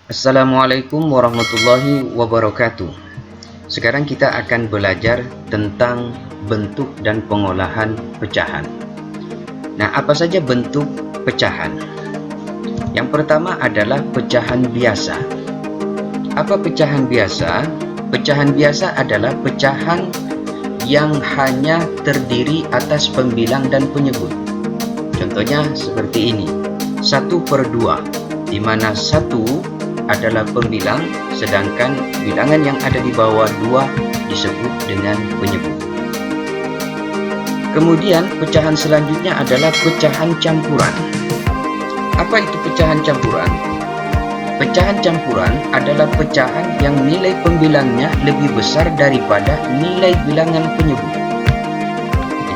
Assalamualaikum warahmatullahi wabarakatuh. Sekarang kita akan belajar tentang bentuk dan pengolahan pecahan. Nah, apa saja bentuk pecahan? Yang pertama adalah pecahan biasa. Apa pecahan biasa? Pecahan biasa adalah pecahan yang hanya terdiri atas pembilang dan penyebut. Contohnya seperti ini, 1/2, di mana 1 adalah pembilang, sedangkan bilangan yang ada di bawah 2 disebut dengan penyebut. Kemudian pecahan selanjutnya adalah pecahan campuran. Apa itu pecahan campuran? Pecahan campuran /adalah pecahan yang nilai pembilangnya lebih besar daripada nilai bilangan penyebut.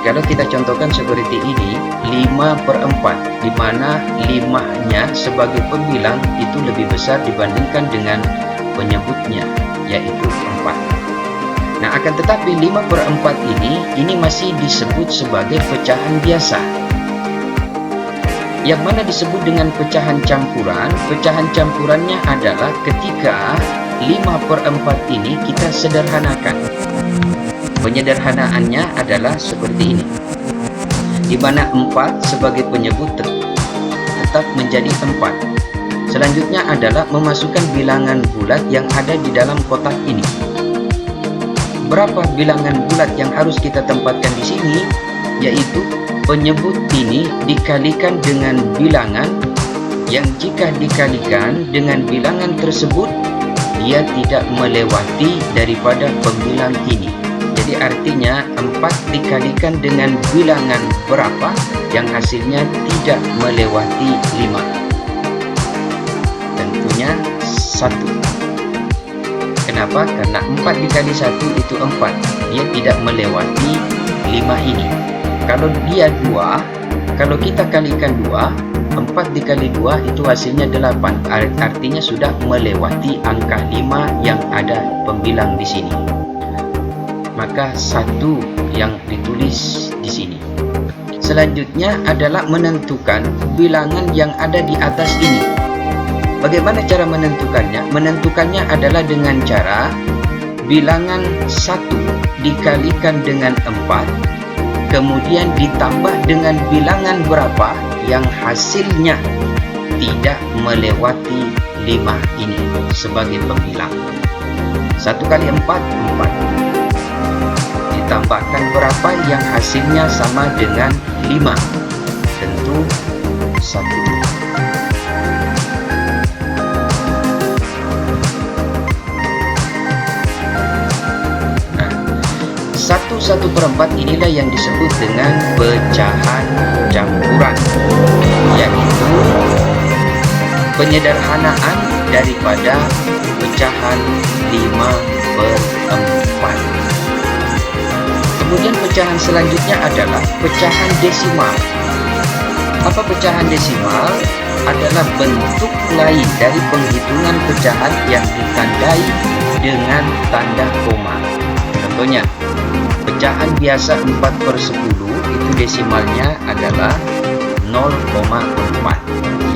Kalau kita contohkan seperti ini, 5/4, di mana 5-nya sebagai pembilang itu lebih besar dibandingkan dengan penyebutnya, yaitu 4. Nah, akan tetapi 5/4 ini masih disebut sebagai pecahan biasa. Yang mana disebut dengan pecahan campuran? Pecahan campurannya adalah ketika 5/4 ini kita sederhanakan. Penyederhanaannya adalah seperti ini, di mana 4 sebagai penyebut tetap menjadi 4. Selanjutnya adalah memasukkan bilangan bulat yang ada di dalam kotak ini. Berapa bilangan bulat yang harus kita tempatkan di sini? Yaitu penyebut ini dikalikan dengan bilangan yang jika dikalikan dengan bilangan tersebut, dia tidak melewati daripada pembilang ini. Jadi artinya 4 dikalikan dengan bilangan berapa yang hasilnya tidak melewati 5. Tentunya 1. Kenapa? Karena 4 dikali 1 itu 4. Dia tidak melewati 5 ini. Kalau dia 2, kalau kita kalikan 2, 4 dikali 2 itu hasilnya 8. Artinya sudah melewati angka 5 yang ada pembilang di sini. Maka 1 yang ditulis di sini. Selanjutnya adalah menentukan bilangan yang ada di atas ini. Bagaimana cara menentukannya? Menentukannya adalah dengan cara bilangan 1 dikalikan dengan 4, kemudian ditambah dengan bilangan berapa yang hasilnya tidak melewati 5 ini sebagai pembilang. 1 kali 4, 4. Tambahkan berapa yang hasilnya sama dengan 5? Tentu 1. Nah, 1/4 inilah yang disebut dengan pecahan campuran, yaitu penyederhanaan daripada pecahan 5/4. Kemudian pecahan selanjutnya adalah pecahan desimal. Apa pecahan desimal? Adalah bentuk lain dari penghitungan pecahan yang ditandai dengan tanda koma. Contohnya, pecahan biasa 4/10 itu desimalnya adalah 0,4.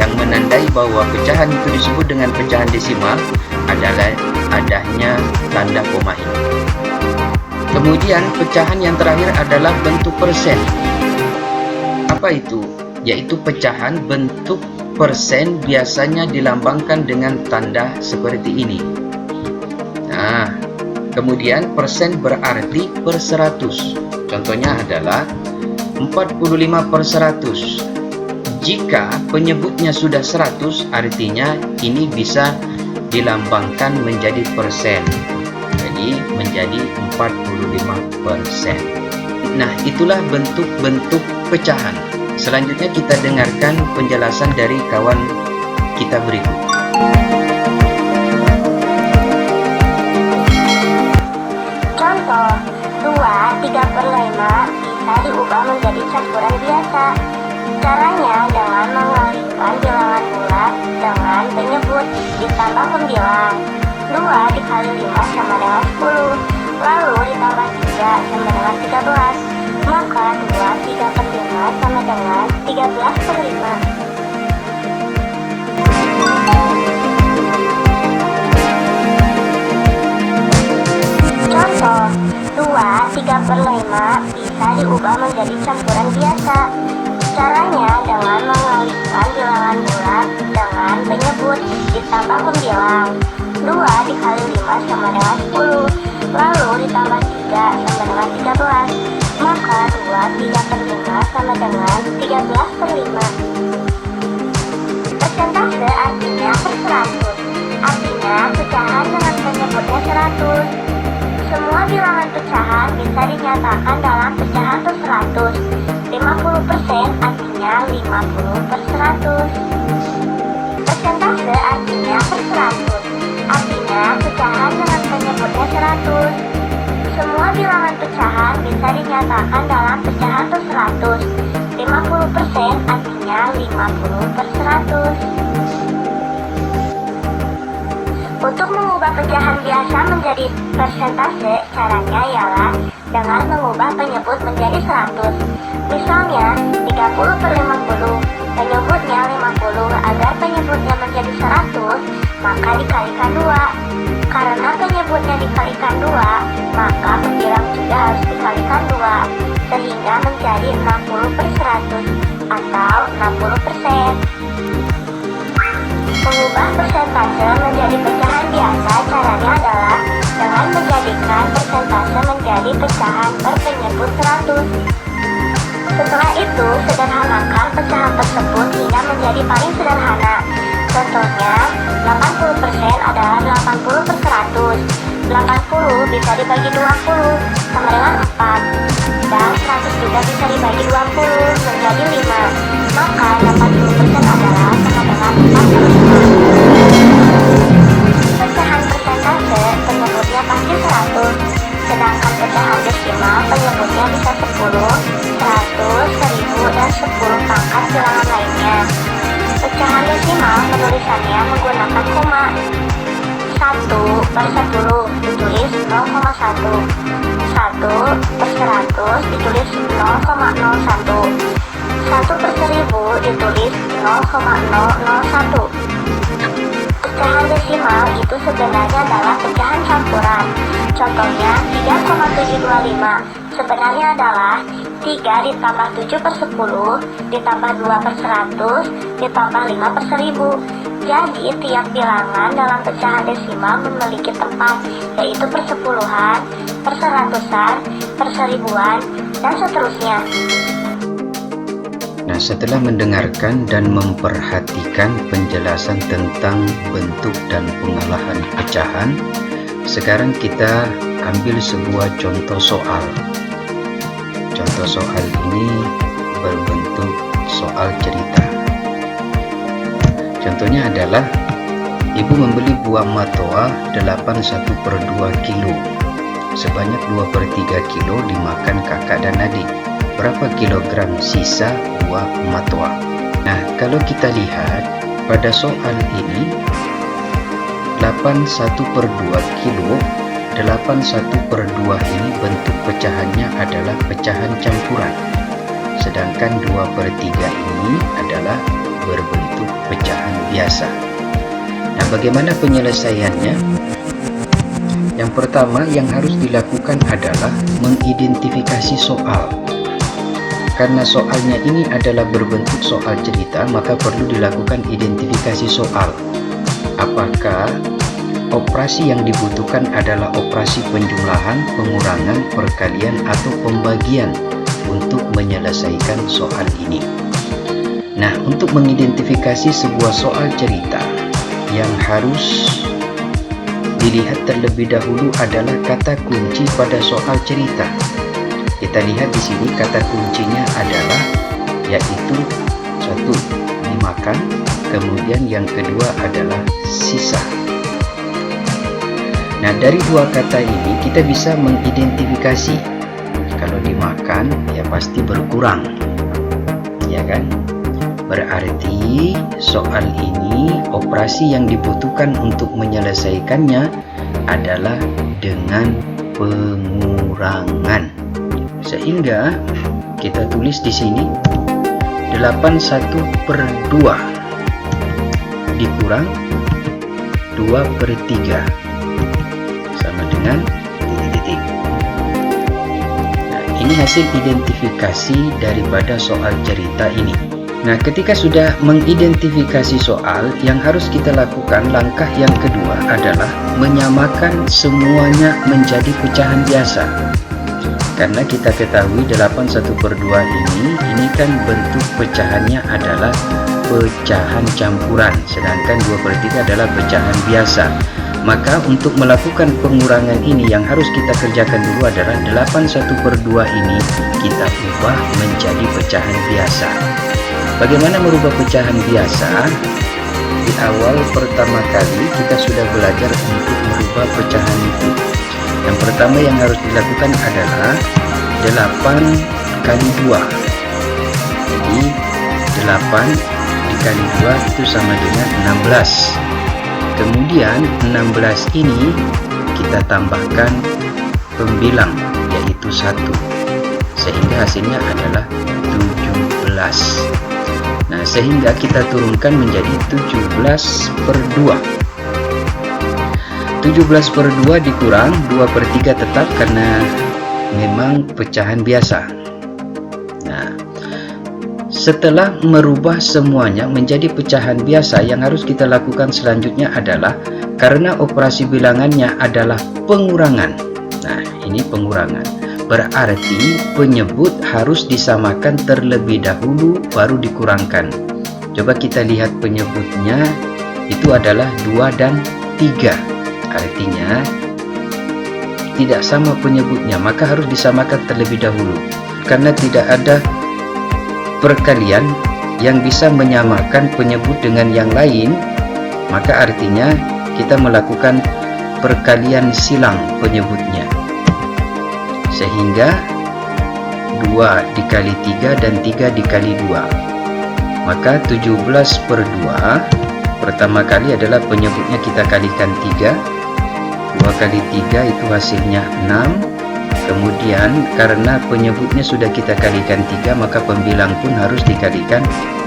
Yang menandai bahwa pecahan itu disebut dengan pecahan desimal adalah adanya tanda koma ini. Kemudian pecahan yang terakhir adalah bentuk persen. Apa itu? Yaitu pecahan bentuk persen biasanya dilambangkan dengan tanda seperti ini. Nah, kemudian persen berarti per 100. Contohnya adalah 45/100. Jika penyebutnya sudah 100, artinya ini bisa dilambangkan menjadi persen. Jadi menjadi 45%. Nah, itulah bentuk-bentuk pecahan. Selanjutnya kita dengarkan penjelasan dari kawan kita berikut. Contoh, 2/3/5 bisa diubah menjadi campuran biasa. Caranya dengan mengalihkan bilangan bulat dengan penyebut ditambah pembilang. 2 dikali 5 sama dengan 10, lalu ditambah 3 sama dengan 13, maka 2/3/5 sama dengan 13/5. diubah menjadi campuran biasa. Caranya dengan mengalihkan bilangan bulat dengan penyebut ditambah pembilang. 2 dikali 5 sama dengan 10, lalu ditambah 3 sama dengan 13. Maka 3 per 5 sama dengan 13 per 5. Persentase artinya per 100, artinya pecahan dengan penyebutnya 100. Semua bilangan pecahan bisa dinyatakan dalam pecahan per 100. 50% artinya 50 per 100. Persentase artinya per 100, artinya pecahan dengan penyebutnya 100. Semua bilangan pecahan bisa dinyatakan dalam pecahan per 100. 50% artinya 50 per 100. Untuk mengubah pecahan biasa menjadi persentase, caranya ialah dengan mengubah penyebut menjadi 100. Misalnya, 30 per 50, penyebutnya 50, agar penyebutnya menjadi 100, maka dikalikan 2. Karena penyebutnya dikalikan 2, maka pembilang juga harus dikalikan 2, sehingga menjadi 60 per 100, atau 60%. Mengubah persentase menjadi pecahan biasa caranya adalah dengan menjadikan persentase menjadi pecahan per penyebut 100. Setelah itu, sederhanakan pecahan tersebut hingga menjadi paling sederhana. Contohnya, 80% adalah 80 per 100. 80 bisa dibagi 20 sama dengan 4. Dan 100 juga bisa dibagi 20 menjadi 5. Maka 80% adalah sama dengan 4 per 5. Pecahan persentase penyebutnya pasti 100. Sedangkan pecahan desimal penyebutnya bisa 10, 100, 1000, dan 10 pangkat bilangan lainnya. Pecahan desimal penulisannya menggunakan koma. 1 per 10 ditulis 0,1. 1 per 100 ditulis 0,01. 1 per 1000 ditulis 0,001. Pecahan desimal itu sebenarnya adalah pecahan campuran. Contohnya 3,725 sebenarnya adalah 3 ditambah 7 per 10 ditambah 2 per 100 ditambah 5 per 1000. Jadi tiap bilangan dalam pecahan desimal memiliki tempat, yaitu persepuluhan, perseratusan, perseribuan, dan seterusnya. Nah, setelah mendengarkan dan memperhatikan penjelasan tentang bentuk dan pengolahan pecahan, sekarang kita ambil sebuah contoh soal. Contoh soal ini berbentuk soal cerita. Contohnya adalah, ibu membeli buah matoa 81/2 kilo. Sebanyak 2/3 kilo dimakan kakak dan adik. Berapa kilogram sisa buah matoa? Nah, kalau kita lihat pada soal ini, 81/2 kilo, 81/2 ini bentuk pecahannya adalah pecahan campuran. Sedangkan 2/3 ini adalah berbentuk pecahan biasa. Nah, bagaimana penyelesaiannya? Yang pertama yang harus dilakukan adalah mengidentifikasi soal. Karena soalnya ini adalah berbentuk soal cerita, maka perlu dilakukan identifikasi soal. Apakah operasi yang dibutuhkan adalah operasi penjumlahan, pengurangan, perkalian, atau pembagian untuk menyelesaikan soal ini? Nah, untuk mengidentifikasi sebuah soal cerita, yang harus dilihat terlebih dahulu adalah kata kunci pada soal cerita. Kita lihat di sini kata kuncinya adalah, yaitu 1, dimakan, kemudian yang kedua adalah sisa. Nah, dari dua kata ini kita bisa mengidentifikasi. Kalau dimakan, ya pasti berkurang, ya kan? Berarti soal ini operasi yang dibutuhkan untuk menyelesaikannya adalah dengan pengurangan. Sehingga kita tulis di sini 81/2 dikurang 2/3 sama dengan titik-titik. Nah, ini hasil identifikasi daripada soal cerita ini. Nah, ketika sudah mengidentifikasi soal, yang harus kita lakukan langkah yang kedua adalah menyamakan semuanya menjadi pecahan biasa. Karena kita ketahui 81/2 ini kan bentuk pecahannya adalah pecahan campuran, sedangkan 2/3 adalah pecahan biasa. Maka untuk melakukan pengurangan ini yang harus kita kerjakan dulu adalah 81/2 ini kita ubah menjadi pecahan biasa. Bagaimana merubah pecahan biasa? Di awal pertama kali kita sudah belajar untuk merubah pecahan itu. Yang pertama yang harus dilakukan adalah 8 kali 2. Jadi 8 dikali 2 itu sama dengan 16. Kemudian 16 ini kita tambahkan pembilang yaitu 1, sehingga hasilnya adalah 17. Nah, sehingga kita turunkan menjadi 17/2. 17/2 dikurang 2/3 tetap karena memang pecahan biasa. Nah, setelah merubah semuanya menjadi pecahan biasa, yang harus kita lakukan selanjutnya adalah karena operasi bilangannya adalah pengurangan. Nah, ini pengurangan. Berarti penyebut harus disamakan terlebih dahulu baru dikurangkan. Coba kita lihat penyebutnya itu adalah 2 dan 3. Artinya tidak sama penyebutnya, maka harus disamakan terlebih dahulu. Karena tidak ada perkalian yang bisa menyamakan penyebut dengan yang lain, maka artinya kita melakukan perkalian silang penyebutnya. Sehingga 2 dikali 3 dan 3 dikali 2. Maka 17/2 pertama kali adalah penyebutnya kita kalikan 3. 2 kali 3 itu hasilnya 6. Kemudian karena penyebutnya sudah kita kalikan 3, maka pembilang pun harus dikalikan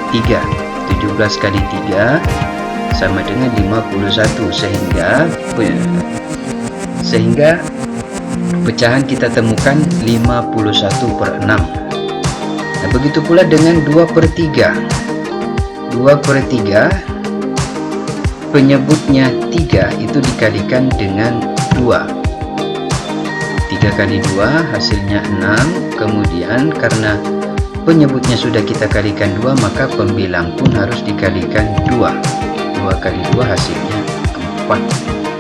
3. 17 kali 3 sama dengan 51, sehingga pecahan kita temukan 51/6. Nah, begitu pula dengan 2/3. 2/3 penyebutnya 3 itu dikalikan dengan 2. 3 kali 2 hasilnya 6. Kemudian karena penyebutnya sudah kita kalikan 2, maka pembilang pun harus dikalikan 2. 2 kali 2 hasilnya 4.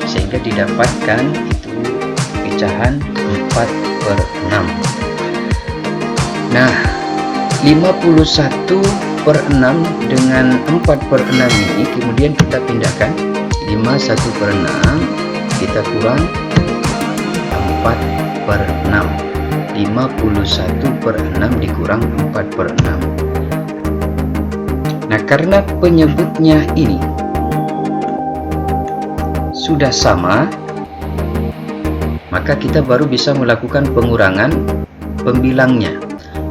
Sehingga didapatkan itu pecahan 4/6. Nah, 51/6 dengan 4/6 ini kemudian kita pindahkan. 51/6 kita kurang 4/6. 51/6 dikurang 4/6. Nah, karena penyebutnya ini sudah sama, maka kita baru bisa melakukan pengurangan pembilangnya.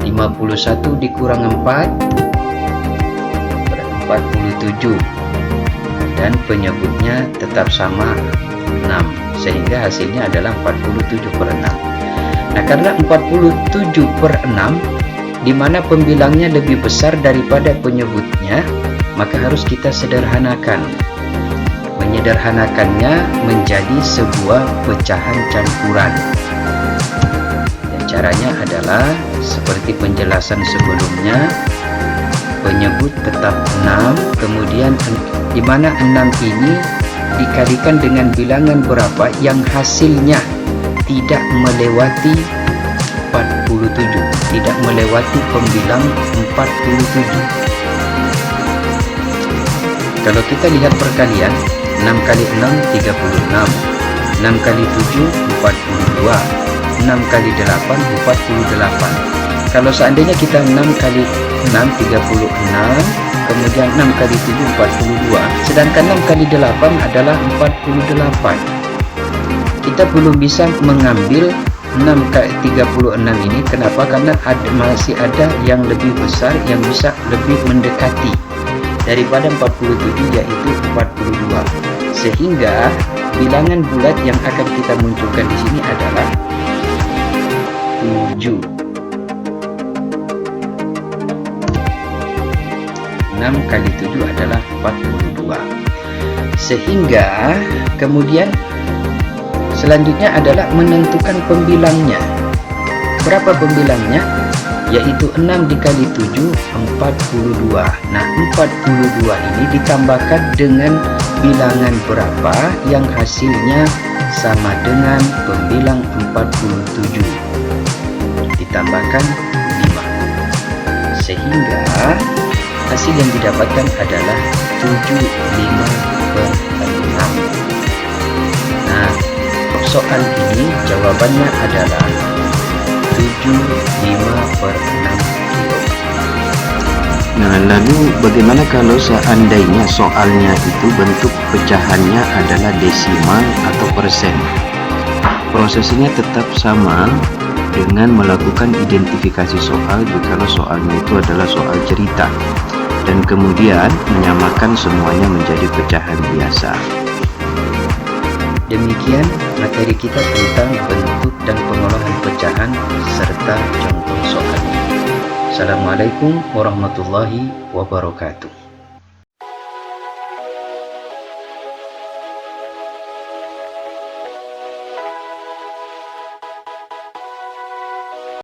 51 dikurang 4 47, dan penyebutnya tetap sama 6, sehingga hasilnya adalah 47/6. Nah, karena 47/6 di mana pembilangnya lebih besar daripada penyebutnya, maka harus kita sederhanakan. Menyederhanakannya menjadi sebuah pecahan campuran. Dan caranya adalah seperti penjelasan sebelumnya, penyebut tetap 6, kemudian di mana 6 ini dikalikan dengan bilangan berapa yang hasilnya tidak melewati 47, tidak melewati pembilang 47. Kalau kita lihat perkalian, 6 kali 6 36, 6 kali 7 42, 6 kali 8 48. Kalau seandainya kita 6 kali 6 36, kemudian 6 kali 7 42, sedangkan 6 kali 8 adalah 48. Kita belum bisa mengambil 6 kali 36 ini. Kenapa? Karena masih ada yang lebih besar yang bisa lebih mendekati daripada 47, yaitu 42. Sehingga bilangan bulat yang akan kita munculkan di sini adalah 7. kali 7 adalah 42. Sehingga kemudian selanjutnya adalah menentukan pembilangnya. Berapa pembilangnya? Yaitu 6 dikali 7, 42. Nah, 42 ini ditambahkan dengan bilangan berapa yang hasilnya sama dengan pembilang 47. Ditambahkan 5. Sehingga hasil yang didapatkan adalah 75/6. Nah, soal ini jawabannya adalah 75/6 kilo. Nah, lalu bagaimana kalau seandainya soalnya itu bentuk pecahannya adalah desimal atau persen? Prosesnya tetap sama dengan melakukan identifikasi soal jikalau soalnya itu adalah soal cerita, dan kemudian menyamakan semuanya menjadi pecahan biasa. Demikian materi kita tentang bentuk dan pengolahan pecahan serta contoh soal. Assalamualaikum warahmatullahi wabarakatuh.